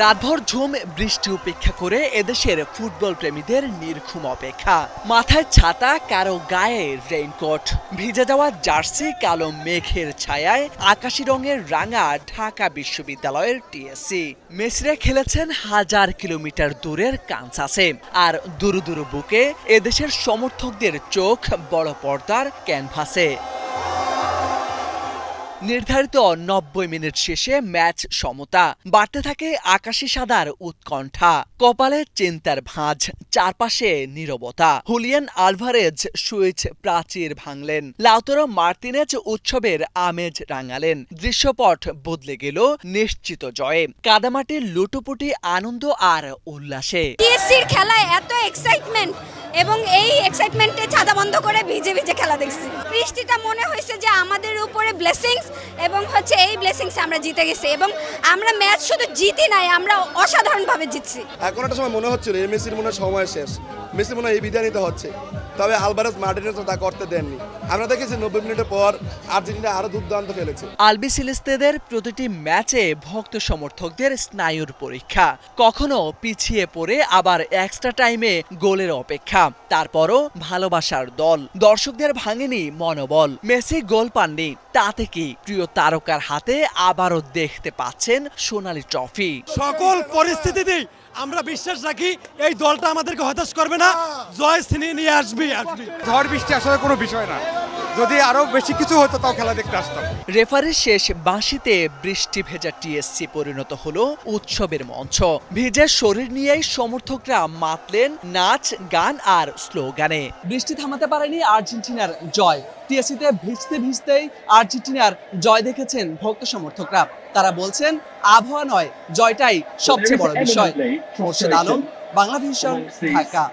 রাতভর ঝুম বৃষ্টি উপেক্ষা করে এদেশের ফুটবল প্রেমীদের নির্ঘুম অপেক্ষা। মাথায় ছাতা, কারো গায়ে রেইনকোট, ভিজে যাওয়া জার্সি, কালো মেঘের ছায়ায় আকাশি রঙের রাঙা ঢাকা বিশ্ববিদ্যালয়ের টিএসসি। মেসিরা খেলেছেন হাজার কিলোমিটার দূরের কানসাসে, আর দুরু দুরু বুকে এদেশের সমর্থকদের চোখ বড় পর্দার ক্যানভাসে। নির্ধারিত ৯০ মিনিট শেষে ম্যাচ সমতা, বাড়তে থাকে আকাশি সাদার উৎকণ্ঠা, কপালে চিন্তার ভাঁজ, চারপাশে নীরবতা। হুলিয়ান আলভারেজ সুইচ প্রাচীর ভাঙলেন, লাউতারো মার্তিনেজ উৎসবের আমেজ রাঙালেন। দৃশ্যপট বদলে গেল নিশ্চিত জয়ে, কাদামাটির লুটোপুটি আনন্দ আর উল্লাসে। টিএসসির খেলায় এত এক্সাইটমেন্ট, এবং এই এক্সাইটমেন্টে ছাতা বন্ধ করে ভিজে ভিজে খেলা দেখছি। বৃষ্টিটা মনে হয়েছে যে আমাদের উপরে ব্লেসিংস, এবং এই ব্লেসিংসে আমরা জিতে গেছি, এবং আমরা ম্যাচ শুধু জিতি নাই, আমরা অসাধারণভাবে জিতছি। এখন একটা সময় মনে হচ্ছিল এই মেসির মনে হয় সময় শেষ, মেসি মনে হয় এই বিদায় নিতে হচ্ছে, তবে আলভারেজ মার্টিনেজ তা করতে দেননি। আমরা দেখেছি ৯০ মিনিটের পর আর্জেন্টিনা আরো দুর্দান্ত খেলেছে। আলবিসেলেস্তেদের প্রতিটি ম্যাচে ভক্ত সমর্থকদের স্নায়ুর পরীক্ষা, কখনো পিছিয়ে পড়ে আবার এক্সট্রা টাইমে গোলের অপেক্ষা, তারপরও ভালোবাসার দল। দর্শকদের ভাঙেনি মনোবল। মেসি গোল পাননি, তাতে কি? প্রিয় তারকার হাতে আবারও দেখতে পাচ্ছেন সোনালী ট্রফি। সকল পরিস্থিতিতেই আমরা বিশ্বাস রাখি এই দলটা আমাদেরকে হতাশ করবে না, জয় ছিনিয়ে নিয়ে আসবে। ঝড় বৃষ্টি আসলে কোনো বিষয় না, যদি আরো বেশি কিছু হতো তাও খেলা দেখতে আসতাম। রেফারির শেষ বাঁশিতে বৃষ্টি ভেজা টিএসসি পরিণত হলো উৎসবের মঞ্চ। ভিজে শরীর নিয়েই সমর্থকরা মাতলেন নাচ, গান আর স্লোগানে। বৃষ্টি থামাতে পারেনি আর্জেন্টিনার জয়। টিএসসিতে ভিজতে ভিজতেই আর্জেন্টিনার জয় দেখেছেন ভক্ত সমর্থকরা। তারা বলছেন আবহাওয়া নয়, জয়টাই সবচেয়ে বড় বিষয়। মোর্শেদ আলম, বাংলাভিশন, ঢাকা।